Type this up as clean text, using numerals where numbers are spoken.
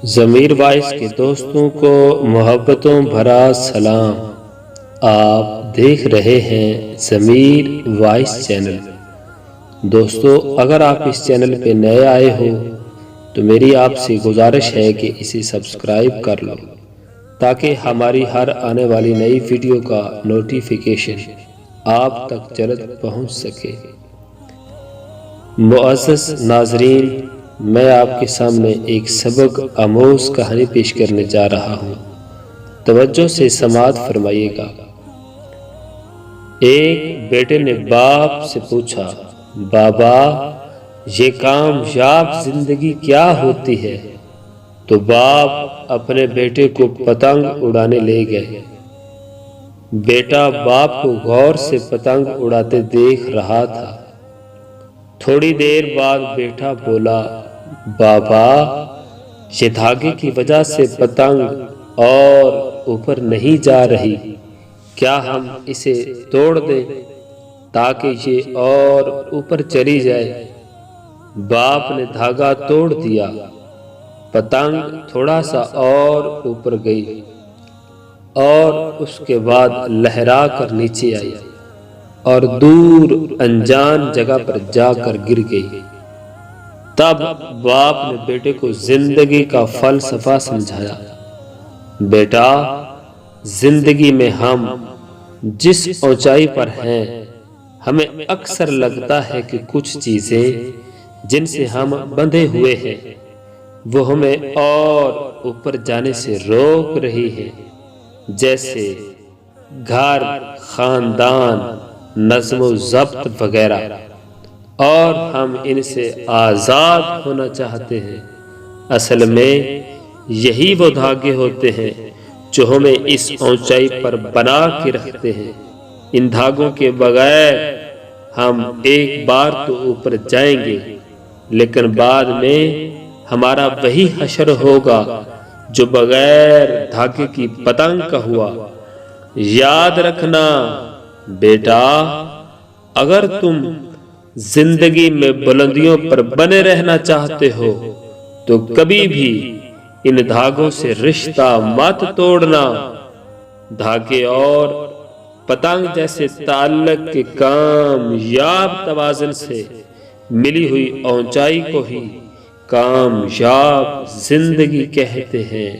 ضمیر وائس کے دوستوں کو محبتوں بھرا سلام۔ آپ دیکھ رہے ہیں ضمیر وائس چینل۔ دوستو، اگر آپ اس چینل پہ نئے آئے ہو تو میری آپ سے گزارش ہے کہ اسے سبسکرائب کر لو تاکہ ہماری ہر آنے والی نئی ویڈیو کا نوٹیفیکیشن آپ تک جلد پہنچ سکے۔ معزز ناظرین، میں آپ کے سامنے ایک سبق آموز کہانی پیش کرنے جا رہا ہوں، توجہ سے سماعت فرمائیے گا۔ ایک بیٹے نے باپ سے پوچھا، بابا یہ کامیاب زندگی کیا ہوتی ہے؟ تو باپ اپنے بیٹے کو پتنگ اڑانے لے گئے۔ بیٹا باپ کو غور سے پتنگ اڑاتے دیکھ رہا تھا۔ تھوڑی دیر بعد بیٹا بولا، بابا یہ دھاگے کی وجہ سے پتنگ اور اوپر نہیں جا رہی، کیا ہم اسے توڑ دیں تاکہ یہ اور اوپر چلی جائے؟ باپ نے دھاگا توڑ دیا، پتنگ تھوڑا سا اور اوپر گئی اور اس کے بعد لہرا کر نیچے آئی اور دور انجان جگہ پر جا کر گر گئی۔ تب باپ نے بیٹے کو زندگی کا فلسفہ سمجھایا، بیٹا زندگی میں ہم جس اونچائی پر ہیں، ہمیں اکثر لگتا ہے کہ کچھ چیزیں جن سے ہم بندھے ہوئے ہیں وہ ہمیں اور اوپر جانے سے روک رہی ہیں، جیسے گھر، خاندان، نظم و ضبط وغیرہ، اور ہم ان سے آزاد ہونا چاہتے ہیں۔ اصل میں یہی وہ دھاگے ہوتے ہیں جو ہمیں اس اونچائی پر بنا کے رکھتے ہیں۔ ان دھاگوں کے بغیر ہم ایک بار تو اوپر جائیں گے، لیکن بعد میں ہمارا وہی حشر ہوگا جو بغیر دھاگے کی پتنگ کا ہوا۔ یاد رکھنا بیٹا، اگر تم زندگی میں بلندیوں پر بنے رہنا چاہتے ہو تو کبھی بھی ان دھاگوں سے رشتہ مت توڑنا۔ دھاگے اور پتنگ جیسے تعلق کے کامیاب توازن سے ملی ہوئی اونچائی کو ہی کامیاب زندگی کہتے ہیں۔